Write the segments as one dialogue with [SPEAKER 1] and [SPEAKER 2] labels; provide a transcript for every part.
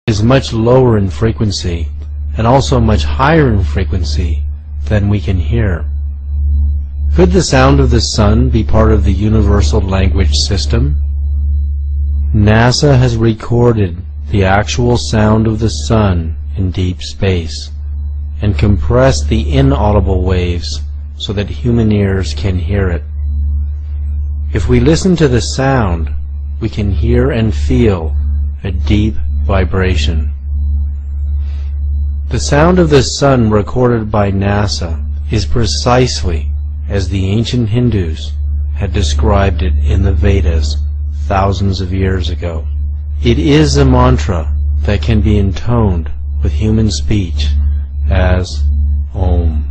[SPEAKER 1] is much lower in frequency and also much higher in frequency than we can hear. Could the sound of the sun be part of the universal language system? NASA has recorded the actual sound of the sun in deep space and compressed the inaudible waves so that human ears can hear it. If we listen to the sound, we can hear and feel a deep vibration. The sound of the sun recorded by NASA is precisely as the ancient Hindus had described it in the Vedas thousands of years ago. It is a mantra that can be intoned with human speech as Om.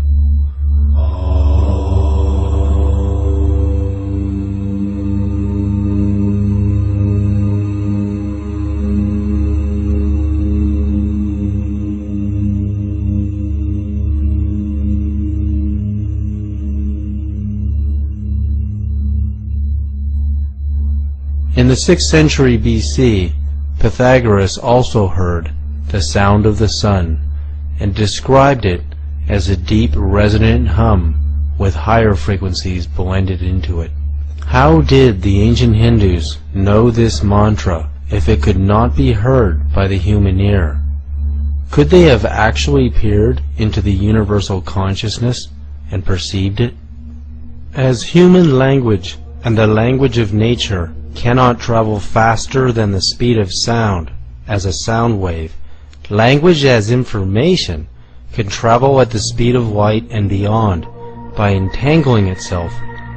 [SPEAKER 1] In the 6th century BC, Pythagoras also heard the sound of the sun and described it as a deep resonant hum with higher frequencies blended into it. How did the ancient Hindus know this mantra if it could not be heard by the human ear? Could they have actually peered into the universal consciousness and perceived it? As human language and the language of nature cannot travel faster than the speed of sound as a sound wave, language as information can travel at the speed of light and beyond by entangling itself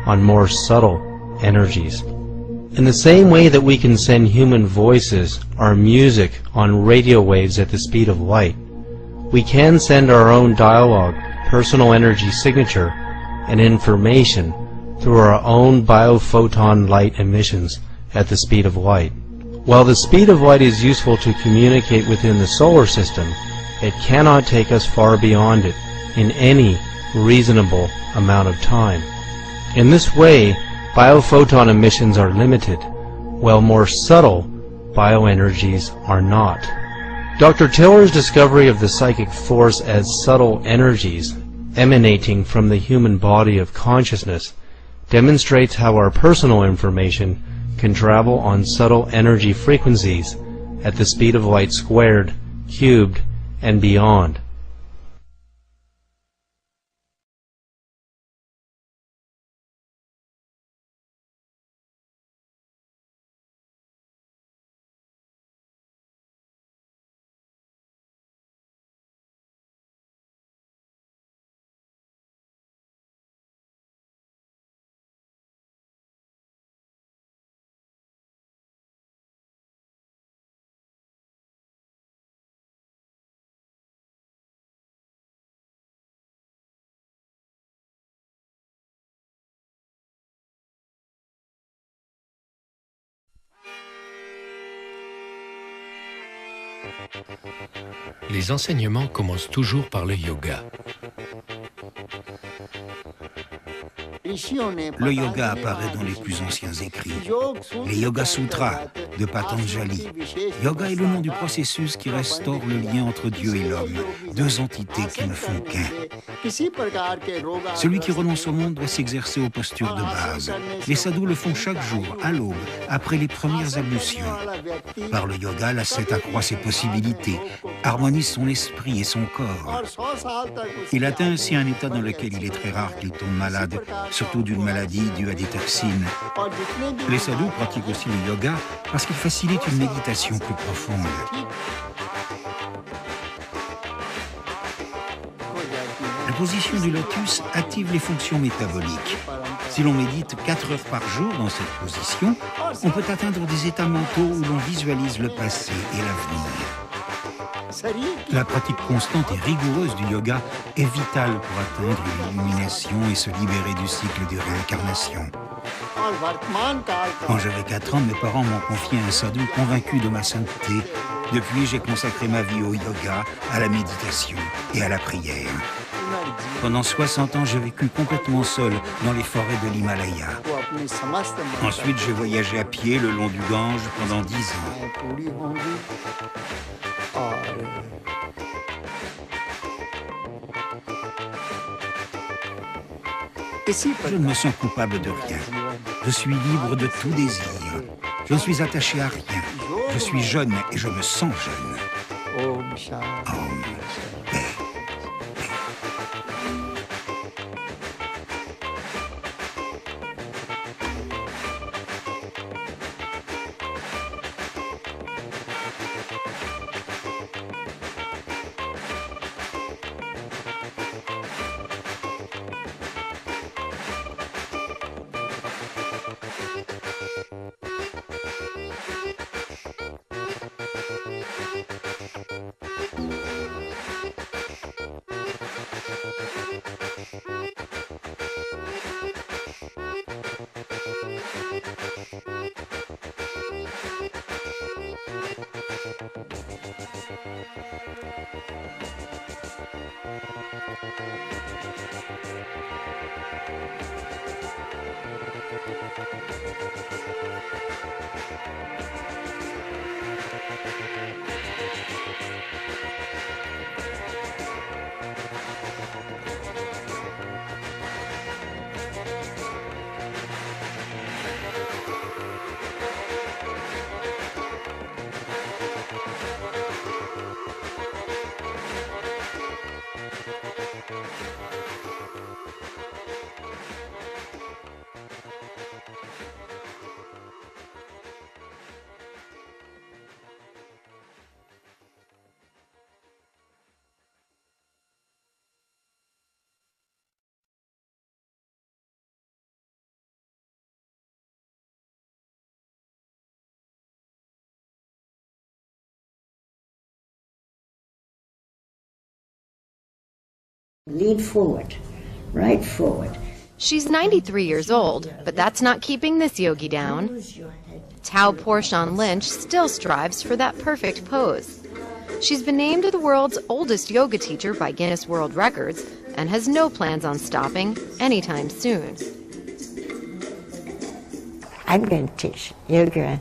[SPEAKER 1] on more subtle energies. In the same way that we can send human voices or music on radio waves at the speed of light, we can send our own dialogue, personal energy signature, and information through our own biophoton light emissions at the speed of light. While the speed of light is useful to communicate within the solar system, it cannot take us far beyond it in any reasonable amount of time. In this way, biophoton emissions are limited, while more subtle bioenergies are not. Dr. Tiller's discovery of the psychic force as subtle energies emanating from the human body of consciousness demonstrates how our personal information can travel on subtle energy frequencies at the speed of light squared, cubed, and beyond.
[SPEAKER 2] Les enseignements commencent toujours par le yoga.
[SPEAKER 3] Le yoga apparaît dans les plus anciens écrits. Les Yoga Sutras de Patanjali. Yoga est le nom du processus qui restaure le lien entre Dieu et l'homme, deux entités qui ne font qu'un. Celui qui renonce au monde doit s'exercer aux postures de base. Les sadhus le font chaque jour, à l'aube, après les premières ablutions. Par le yoga, l'ascète accroît ses possibilités, harmonise son esprit et son corps. Il atteint ainsi un état dans lequel il est très rare qu'il tombe malade, surtout d'une maladie due à des toxines. Les sadhus pratiquent aussi le yoga parce qu'il facilite une méditation plus profonde. La position du lotus active les fonctions métaboliques. Si l'on médite 4 heures par jour dans cette position, on peut atteindre des états mentaux où l'on visualise le passé et l'avenir. La pratique constante et rigoureuse du yoga est vitale pour atteindre l'illumination et se libérer du cycle de réincarnation. Quand j'avais 4 ans, mes parents m'ont confié un sadhu convaincu de ma sainteté. Depuis, j'ai consacré ma vie au yoga, à la méditation et à la prière. Pendant 60 ans, j'ai vécu complètement seul dans les forêts de l'Himalaya. Ensuite, j'ai voyagé à pied le long du Gange pendant 10 ans. Je ne me sens coupable de rien. Je suis libre de tout désir. Je ne suis attaché à rien. Je suis jeune et je me sens jeune. Om, paix.
[SPEAKER 4] Lean forward, right forward.
[SPEAKER 5] She's 93 years old, but that's not keeping this yogi down. Tao Porchon Lynch still strives for that perfect pose. She's been named the world's oldest yoga teacher by Guinness World Records and has no plans on stopping anytime soon.
[SPEAKER 4] I'm going to teach yoga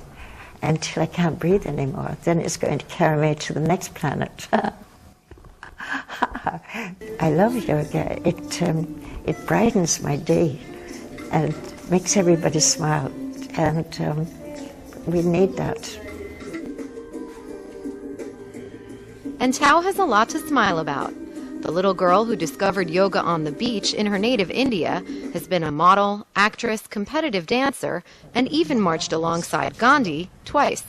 [SPEAKER 4] until I can't breathe anymore. Then it's going to carry me to the next planet. I love yoga. It brightens my day and makes everybody smile, and we need that.
[SPEAKER 5] And Tao has a lot to smile about. The little girl who discovered yoga on the beach in her native India has been a model, actress, competitive dancer, and even marched alongside Gandhi twice.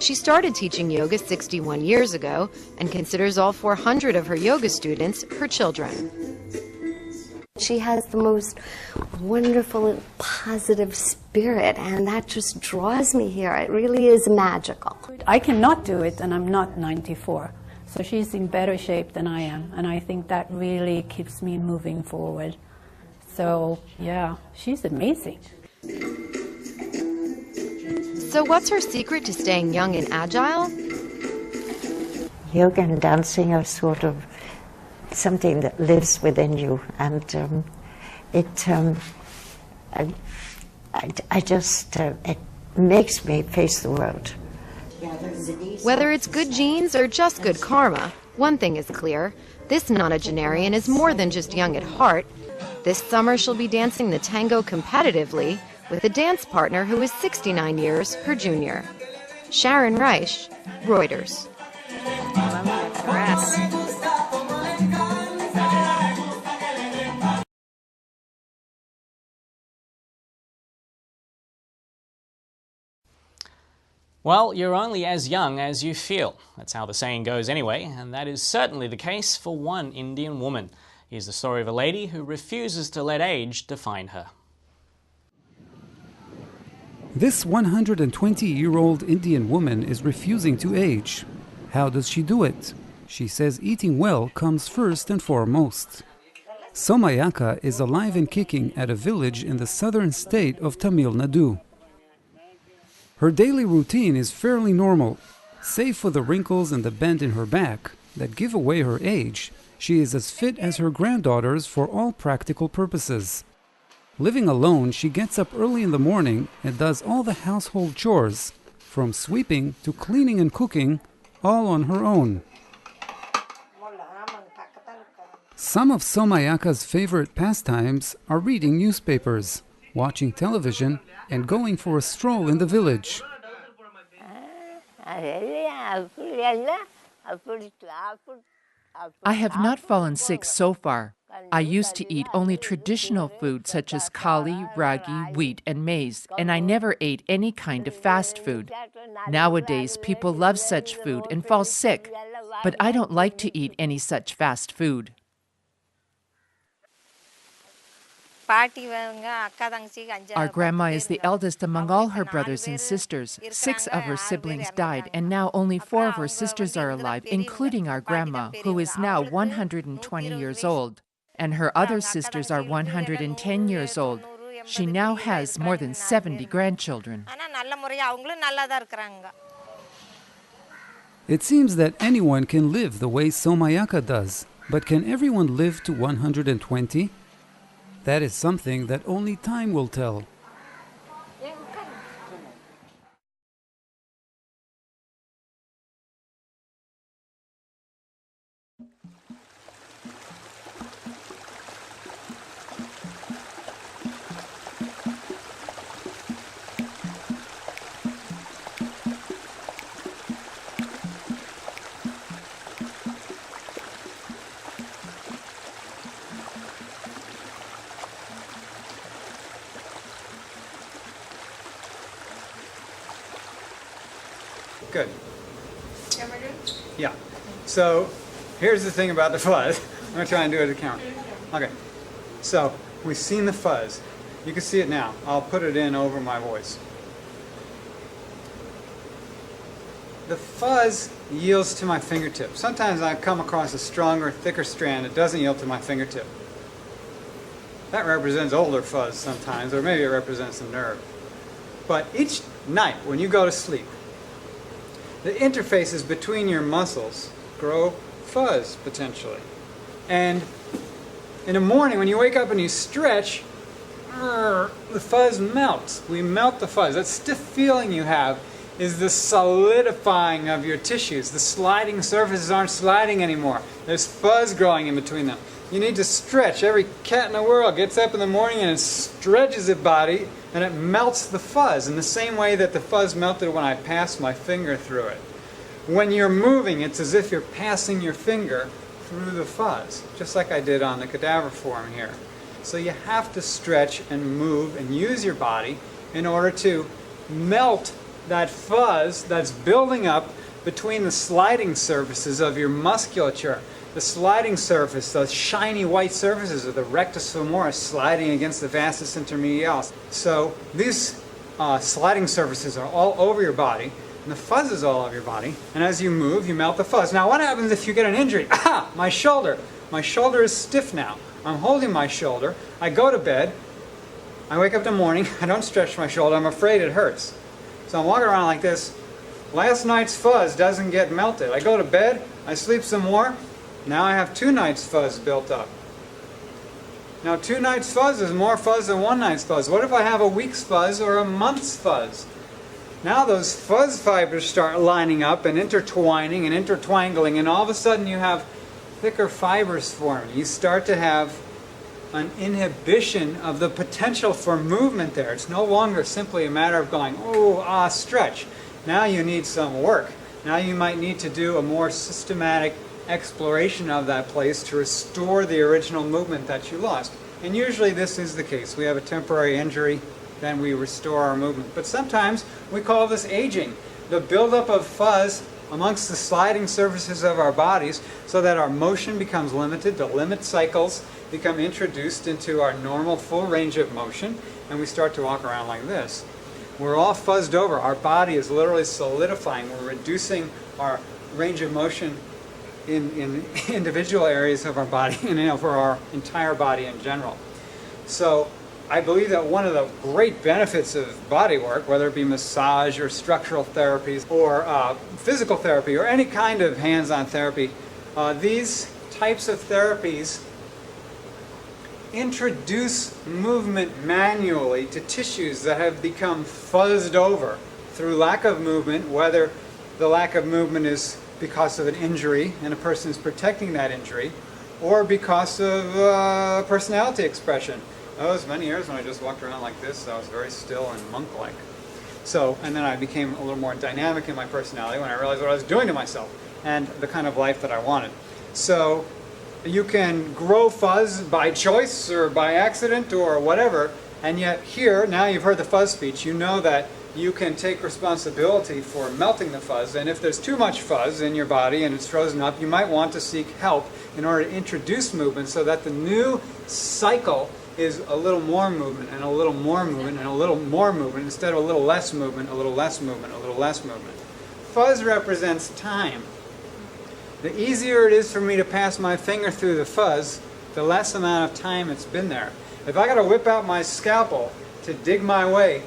[SPEAKER 5] She started teaching yoga 61 years ago and considers all 400 of her yoga students her children.
[SPEAKER 6] She has the most wonderful, positive spirit, and that just draws me here. It really is magical.
[SPEAKER 7] I cannot do it, and I'm not 94. So she's in better shape than I am, and I think that really keeps me moving forward. So, yeah, she's amazing.
[SPEAKER 5] So what's her secret to staying young and agile?
[SPEAKER 4] Yoga and dancing are sort of something that lives within you, and it makes me face the world.
[SPEAKER 5] Whether it's good genes or just good karma, one thing is clear. This nonagenarian is more than just young at heart. This summer she'll be dancing the tango competitively with a dance partner who is 69 years her junior. Sharon Reich, Reuters.
[SPEAKER 8] Well, you're only as young as you feel. That's how the saying goes anyway, and that is certainly the case for one Indian woman. Here's the story of a lady who refuses to let age define her.
[SPEAKER 9] This 120-year-old Indian woman is refusing to age. How does she do it? She says eating well comes first and foremost. Somayaka is alive and kicking at a village in the southern state of Tamil Nadu. Her daily routine is fairly normal. Save for the wrinkles and the bend in her back, that give away her age, she is as fit as her granddaughters for all practical purposes. Living alone, she gets up early in the morning and does all the household chores, from sweeping to cleaning and cooking, all on her own. Some of Somayaka's favorite pastimes are reading newspapers, watching television, and going for a stroll in the village.
[SPEAKER 10] I have not fallen sick so far. I used to eat only traditional food such as kali, ragi, wheat, and maize, and I never ate any kind of fast food. Nowadays, people love such food and fall sick, but I don't like to eat any such fast food. Our grandma is the eldest among all her brothers and sisters. 6 of her siblings died, and now only 4 of her sisters are alive, including our grandma, who is now 120 years old, and her other sisters are 110 years old. She now has more than 70 grandchildren.
[SPEAKER 9] It seems that anyone can live the way Somayaka does, but can everyone live to 120? That is something that only time will tell.
[SPEAKER 11] Good. Yeah. So here's the thing about the fuzz. I'm going to try and do it at the camera. Okay. So we've seen the fuzz. You can see it now. I'll put it in over my voice. The fuzz yields to my fingertip. Sometimes I come across a stronger, thicker strand that doesn't yield to my fingertip. That represents older fuzz sometimes, or maybe it represents a nerve. But each night when you go to sleep, the interfaces between your muscles grow fuzz, potentially. And in the morning, when you wake up and you stretch, the fuzz melts. We melt the fuzz. That stiff feeling you have is the solidifying of your tissues. The sliding surfaces aren't sliding anymore. There's fuzz growing in between them. You need to stretch. Every cat in the world gets up in the morning and it stretches its body and it melts the fuzz in the same way that the fuzz melted when I passed my finger through it. When you're moving, it's as if you're passing your finger through the fuzz, just like I did on the cadaver form here. So you have to stretch and move and use your body in order to melt that fuzz that's building up between the sliding surfaces of your musculature. The sliding surface, those shiny white surfaces of the rectus femoris sliding against the vastus intermedialis. So these sliding surfaces are all over your body, and the fuzz is all over your body. And as you move, you melt the fuzz. Now what happens if you get an injury? Ah, my shoulder. My shoulder is stiff now. I'm holding my shoulder. I go to bed. I wake up in the morning. I don't stretch my shoulder. I'm afraid it hurts. So I'm walking around like this. Last night's fuzz doesn't get melted. I go to bed. I sleep some more. Now I have 2 nights fuzz built up. Now 2 nights fuzz is more fuzz than 1 night's fuzz. What if I have a week's fuzz or a month's fuzz? Now those fuzz fibers start lining up and intertwining and intertwangling, and all of a sudden you have thicker fibers forming. You start to have an inhibition of the potential for movement there. It's no longer simply a matter of going, stretch. Now you need some work. Now you might need to do a more systematic exploration of that place to restore the original movement that you lost. And usually this is the case. We have a temporary injury, then we restore our movement. But sometimes we call this aging, the buildup of fuzz amongst the sliding surfaces of our bodies so that our motion becomes limited, the limit cycles become introduced into our normal full range of motion, and we start to walk around like this. We're all fuzzed over. Our body is literally solidifying. We're reducing our range of motion in individual areas of our body and for our entire body in general. So I believe that one of the great benefits of body work, whether it be massage or structural therapies or physical therapy or any kind of hands-on therapy, These types of therapies introduce movement manually to tissues that have become fuzzed over through lack of movement, whether the lack of movement is because of an injury and a person is protecting that injury, or because of personality expression. That was many years when I just walked around like this. I was very still and monk-like. So, and then I became a little more dynamic in my personality when I realized what I was doing to myself and the kind of life that I wanted. So you can grow fuzz by choice or by accident or whatever, and yet here, now you've heard the fuzz speech, you know that you can take responsibility for melting the fuzz, and if there's too much fuzz in your body and it's frozen up, you might want to seek help in order to introduce movement so that the new cycle is a little more movement and a little more movement and a little more movement instead of a little less movement, a little less movement, a little less movement. Fuzz represents time. The easier it is for me to pass my finger through the fuzz, the less amount of time it's been there. If I got to whip out my scalpel to dig my way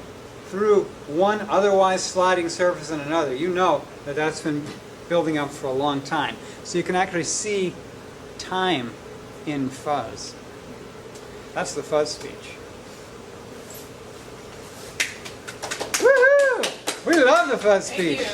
[SPEAKER 11] through one otherwise sliding surface and another, you know that that's been building up for a long time. So you can actually see time in fuzz. That's the fuzz speech. Woohoo! We love the fuzz speech.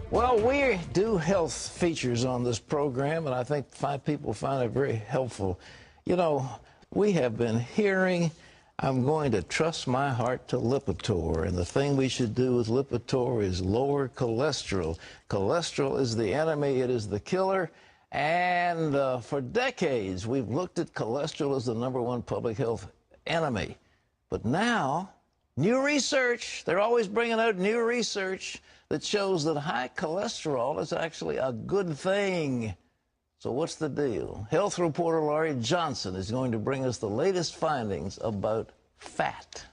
[SPEAKER 12] Well, we do health features on this program, and I think people find it very helpful. You know, we have been hearing, I'm going to trust my heart to Lipitor, and the thing we should do with Lipitor is lower cholesterol. Cholesterol is the enemy, it is the killer, and for decades we've looked at cholesterol as the #1 public health enemy. But now, new research, they're always bringing out new research that shows that high cholesterol is actually a good thing. So what's the deal? Health reporter Laurie Johnson is going to bring us the latest findings about fat.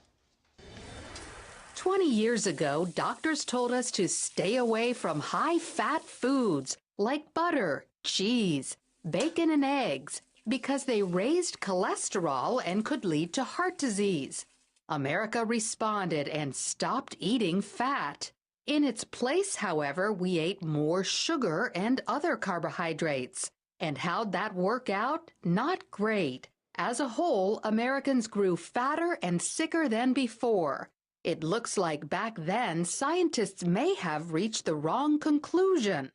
[SPEAKER 13] 20 years ago, doctors told us to stay away from high-fat foods like butter, cheese, bacon, and eggs because they raised cholesterol and could lead to heart disease. America responded and stopped eating fat. In its place, however, we ate more sugar and other carbohydrates. And how'd that work out? Not great. As a whole, Americans grew fatter and sicker than before. It looks like back then, scientists may have reached the wrong conclusion.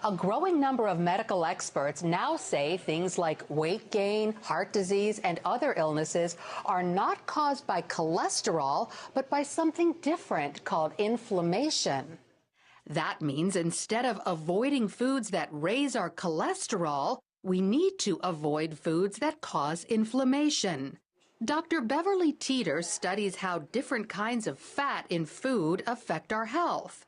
[SPEAKER 13] A growing number of medical experts now say things like weight gain, heart disease, and other illnesses are not caused by cholesterol, but by something different called inflammation. That means instead of avoiding foods that raise our cholesterol, we need to avoid foods that cause inflammation. Dr. Beverly Teeter studies how different kinds of fat in food affect our health.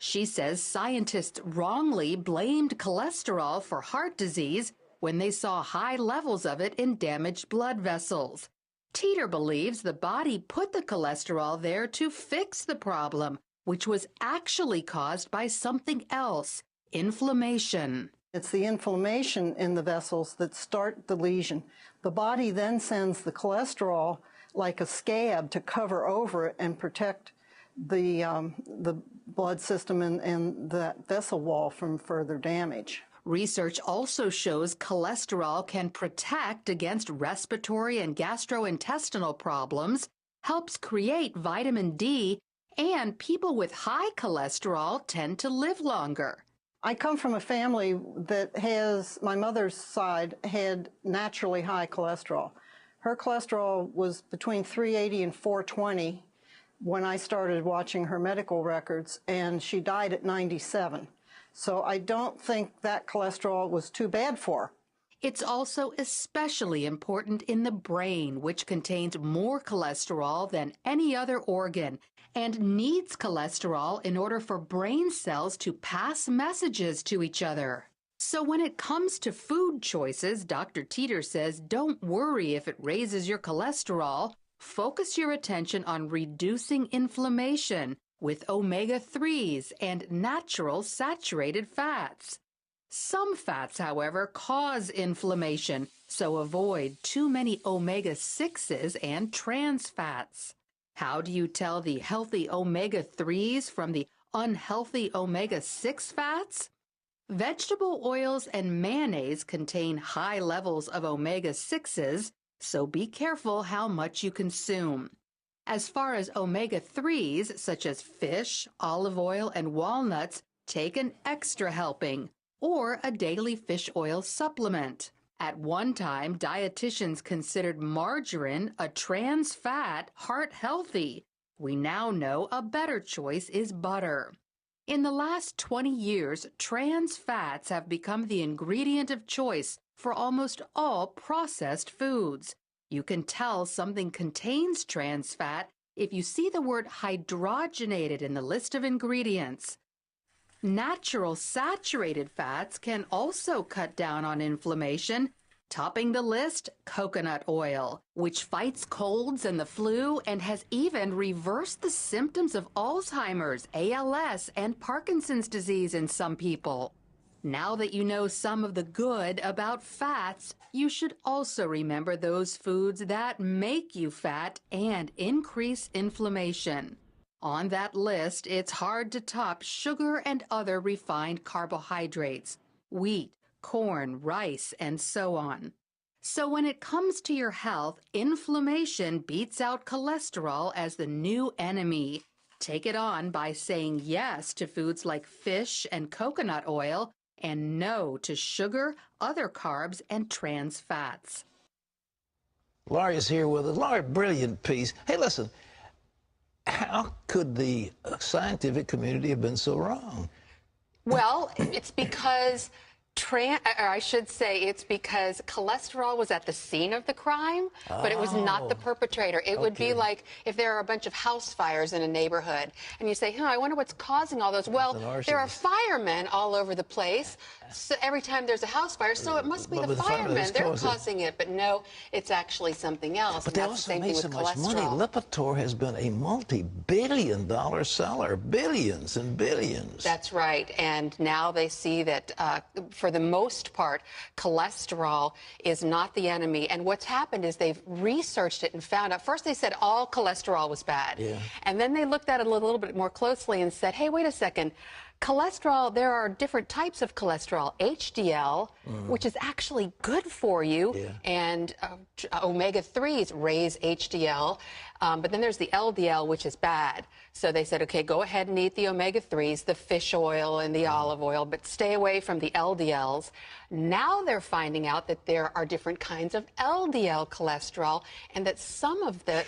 [SPEAKER 13] She says scientists wrongly blamed cholesterol for heart disease when they saw high levels of it in damaged blood vessels. Teeter believes the body put the cholesterol there to fix the problem, which was actually caused by something else, inflammation.
[SPEAKER 14] It's the inflammation in the vessels that start the lesion. The body then sends the cholesterol like a scab to cover over it and protect the blood system and that vessel wall from further damage.
[SPEAKER 13] Research also shows cholesterol can protect against respiratory and gastrointestinal problems, helps create vitamin D, and people with high cholesterol tend to live longer.
[SPEAKER 14] I come from a family that my mother's side had naturally high cholesterol. Her cholesterol was between 380 and 420 when I started watching her medical records, and she died at 97. So I don't think that cholesterol was too bad for her.
[SPEAKER 13] It's also especially important in the brain, which contains more cholesterol than any other organ and needs cholesterol in order for brain cells to pass messages to each other. So when it comes to food choices, Dr. Teeter says don't worry if it raises your cholesterol. focus your attention on reducing inflammation with omega-3s and natural saturated fats. Some fats, however, cause inflammation, so avoid too many omega-6s and trans fats. How do you tell the healthy omega-3s from the unhealthy omega-6 fats? Vegetable oils and mayonnaise contain high levels of omega-6s, so be careful how much you consume. As far as omega-3s, such as fish, olive oil, and walnuts, take an extra helping, or a daily fish oil supplement. At one time, dietitians considered margarine, a trans fat, heart healthy. We now know a better choice is butter. In the last 20 years, trans fats have become the ingredient of choice for almost all processed foods. You can tell something contains trans fat if you see the word hydrogenated in the list of ingredients. Natural saturated fats can also cut down on inflammation. Topping the list, coconut oil, which fights colds and the flu and has even reversed the symptoms of Alzheimer's, ALS, and Parkinson's disease in some people. Now that you know some of the good about fats, you should also remember those foods that make you fat and increase inflammation. On that list, it's hard to top sugar and other refined carbohydrates, wheat, corn, rice, and so on. So when it comes to your health, inflammation beats out cholesterol as the new enemy. Take it on by saying yes to foods like fish and coconut oil and no to sugar, other carbs, and trans fats.
[SPEAKER 12] Laurie's here with us. Laurie, brilliant piece. Hey, listen. How could the scientific community have been so wrong?
[SPEAKER 15] Well, it's because it's because cholesterol was at the scene of the crime, but it was not the perpetrator. It would be like if there are a bunch of house fires in a neighborhood, and you say, I wonder what's causing all those. Well, there are firemen all over the place. So every time there's a house fire, so it must be the firemen. They're causing it. But no, it's actually something else.
[SPEAKER 12] But they also made so much money. Lipitor has been a multi-billion-dollar seller, billions and billions.
[SPEAKER 15] That's right. And now they see that for the most part, cholesterol is not the enemy. And what's happened is they've researched it and found out. First, they said all cholesterol was bad. Yeah. And then they looked at it a little bit more closely and said, hey, wait a second. Cholesterol, there are different types of cholesterol. HDL, which is actually good for you, and omega-3s raise HDL. But then there's the LDL, which is bad. So they said, okay, go ahead and eat the omega-3s, the fish oil and the olive oil, but stay away from the LDLs. Now they're finding out that there are different kinds of LDL cholesterol, and that some of the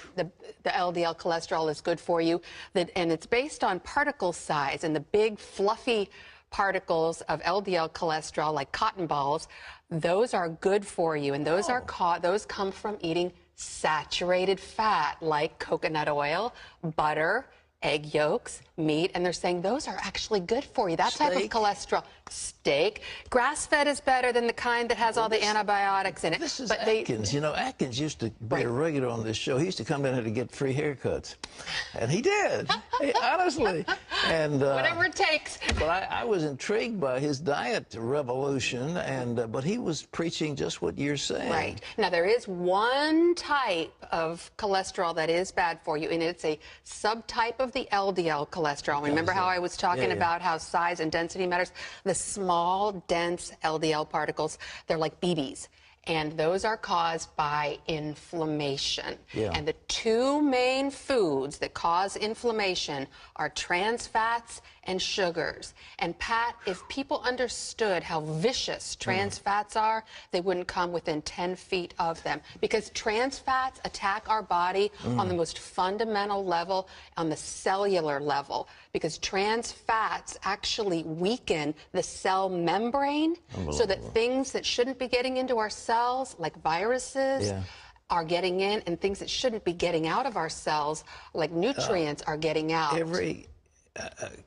[SPEAKER 15] LDL cholesterol is good for you, and it's based on particle size, and the big fluffy particles of LDL cholesterol, like cotton balls, those are good for you, and those those come from eating saturated fat like coconut oil, butter, egg yolks, meat, and they're saying those are actually good for you. That type of cholesterol. Steak. Grass-fed is better than the kind that has all the antibiotics in it.
[SPEAKER 12] This is Atkins. You know, Atkins used to be a regular on this show. He used to come down here to get free haircuts. And he did. Honestly. And
[SPEAKER 15] whatever it takes.
[SPEAKER 12] But I was intrigued by his diet revolution, and but he was preaching just what you're saying.
[SPEAKER 15] Right. Now, there is one type of cholesterol that is bad for you, and it's a subtype of the LDL cholesterol. Remember how I was talking about how size and density matters? The small, dense LDL particles, they're like BBs. And those are caused by inflammation. And the two main foods that cause inflammation are trans fats and sugars. And Pat, if people understood how vicious trans fats are, they wouldn't come within 10 feet of them. Because trans fats attack our body on the most fundamental level, on the cellular level. Because trans fats actually weaken the cell membrane so that things that shouldn't be getting into our cells, like viruses, are getting in, and things that shouldn't be getting out of our cells, like nutrients, are getting out.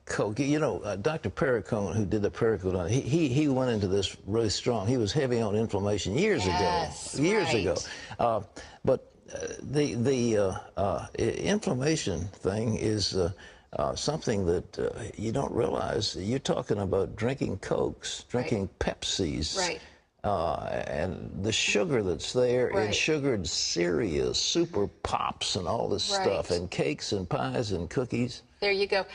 [SPEAKER 12] Coke, you know, Dr. Perricone, who did the Perricone, he went into this really strong. He was heavy on inflammation years ago. But inflammation thing is something that you don't realize. You're talking about drinking Cokes, drinking Pepsis.
[SPEAKER 15] Right.
[SPEAKER 12] And the sugar that's there in sugared cereals, Super Pops and all this stuff, and cakes and pies and cookies.
[SPEAKER 15] There you go.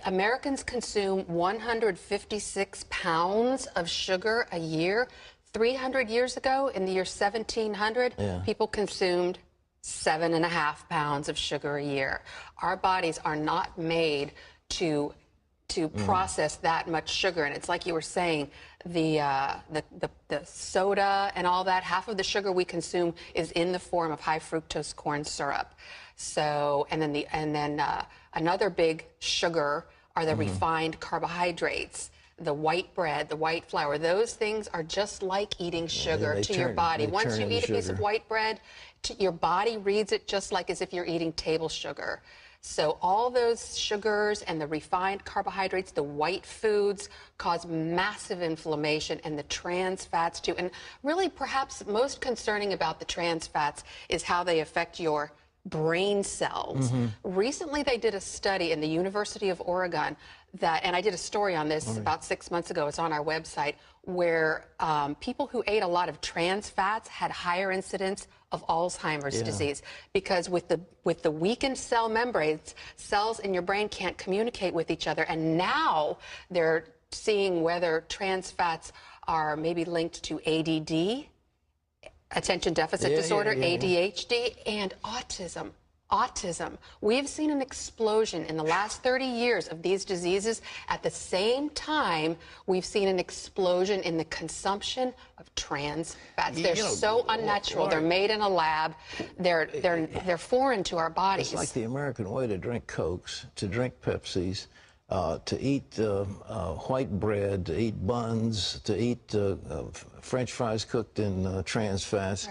[SPEAKER 15] Americans consume 156 pounds of sugar a year. 300 years ago, in the year 1700, people consumed 7.5 pounds of sugar a year. Our bodies are not made to process that much sugar, and it's like you were saying, the soda and all that. Half of the sugar we consume is in the form of high fructose corn syrup. So, and then another big sugar are the refined carbohydrates. The white bread, the white flour, those things are just like eating sugar to your body. Once you eat a piece of white bread, your body reads it just like as if you're eating table sugar. So all those sugars and the refined carbohydrates, the white foods, cause massive inflammation, and the trans fats too. And really, perhaps most concerning about the trans fats is how they affect your brain cells. Recently, they did a study in the University of Oregon and I did a story on this about 6 months ago. It's on our website, where people who ate a lot of trans fats had higher incidence of Alzheimer's disease, because with the weakened cell membranes, cells in your brain can't communicate with each other. And now they're seeing whether trans fats are maybe linked to ADD, attention deficit disorder, ADHD, and autism. We've seen an explosion in the last 30 years of these diseases. At the same time, we've seen an explosion in the consumption of trans fats. They're so unnatural. They're made in a lab. They're foreign to our bodies.
[SPEAKER 12] It's like the American way to drink Cokes, to drink Pepsis, to eat white bread, to eat buns, to eat French fries cooked in trans fats,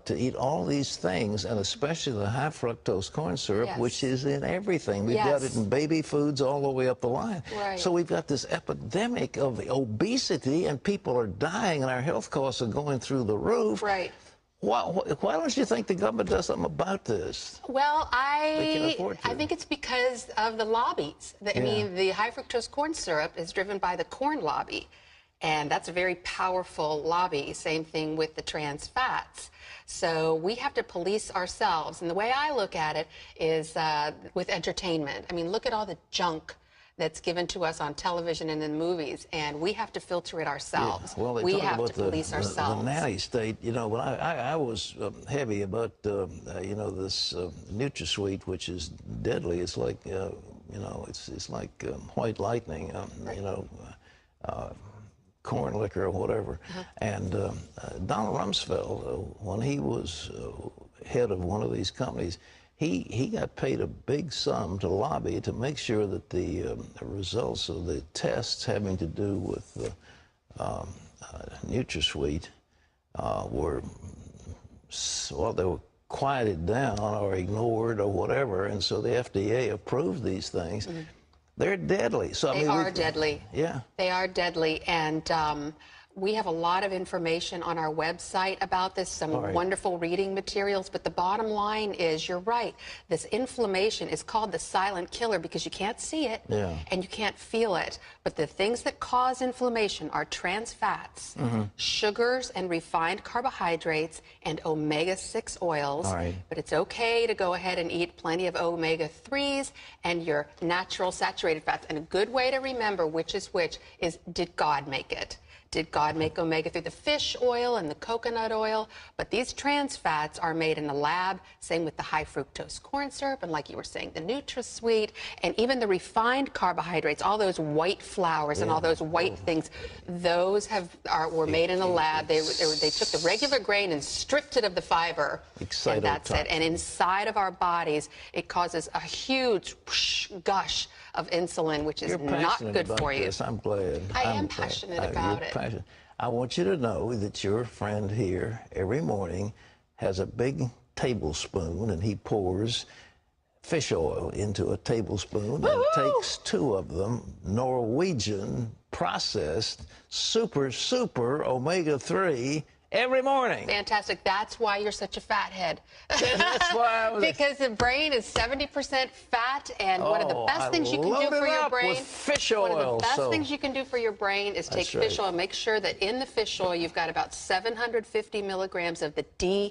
[SPEAKER 12] to eat all these things, and especially the high fructose corn syrup, which is in everything. We've got it in baby foods all the way up the line. So we've got this epidemic of obesity, and people are dying, and our health costs are going through the roof. Why don't you think the government does something about this?
[SPEAKER 15] Well, I think it's because of the lobbies. I mean, the high fructose corn syrup is driven by the corn lobby, and that's a very powerful lobby. Same thing with the trans fats. So we have to police ourselves. And the way I look at it is with entertainment. I mean, look at all the junk that's given to us on television and in movies, and we have to filter it ourselves.
[SPEAKER 12] Well,
[SPEAKER 15] we have to police ourselves.
[SPEAKER 12] The nanny state, you know, when I was heavy about, you know, this NutraSweet, which is deadly. It's like, you know, it's like white lightning, you know, corn liquor or whatever. And Donald Rumsfeld, when he was head of one of these companies, he got paid a big sum to lobby to make sure that the results of the tests having to do with NutraSweet were, well, they were quieted down or ignored or whatever, and so the FDA approved these things. They're deadly. So,
[SPEAKER 15] they are deadly.
[SPEAKER 12] Yeah.
[SPEAKER 15] They are deadly, and we have a lot of information on our website about this, some wonderful reading materials, but the bottom line is, you're right, this inflammation is called the silent killer because you can't see it and you can't feel it. But the things that cause inflammation are trans fats, sugars and refined carbohydrates, and omega-6 oils. But it's okay to go ahead and eat plenty of omega-3s and your natural saturated fats. And a good way to remember which is which is, did God make it? Did God make omega-3? The fish oil and the coconut oil, but these trans fats are made in a lab. Same with the high fructose corn syrup, and like you were saying, the NutraSweet, and even the refined carbohydrates, all those white flours and all those white things, those were made in a lab. They took the regular grain and stripped it of the fiber, and that's it. And inside of our bodies, it causes a huge gush of insulin, which is not good for you.
[SPEAKER 12] I'm glad.
[SPEAKER 15] I am passionate about it.
[SPEAKER 12] I want you to know that your friend here every morning has a big tablespoon, and he pours fish oil into a tablespoon and takes 2 of them, Norwegian processed super omega-3, every morning.
[SPEAKER 15] Fantastic. That's why you're such a fathead.
[SPEAKER 12] That's why I was...
[SPEAKER 15] Because the brain is 70% fat, and one of the best things you can do for your brain...
[SPEAKER 12] with fish oil.
[SPEAKER 15] One of the best things you can do for your brain is take
[SPEAKER 12] right.
[SPEAKER 15] fish oil and make sure that in the fish oil you've got about 750 milligrams of the DHA.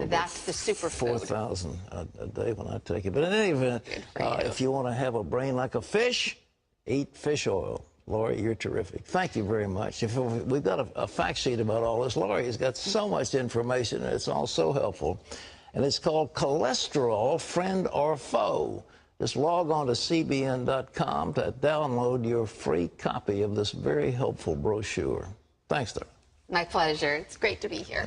[SPEAKER 15] That's the superfood.
[SPEAKER 12] 4,000 a day when I take it. But in any event, if you want to have a brain like a fish, eat fish oil. Laurie, you're terrific. Thank you very much. We've got a fact sheet about all this. Laurie has got so much information, and it's all so helpful. And it's called Cholesterol, Friend or Foe. Just log on to cbn.com to download your free copy of this very helpful brochure. Thanks, Laurie.
[SPEAKER 15] My pleasure. It's great to be here.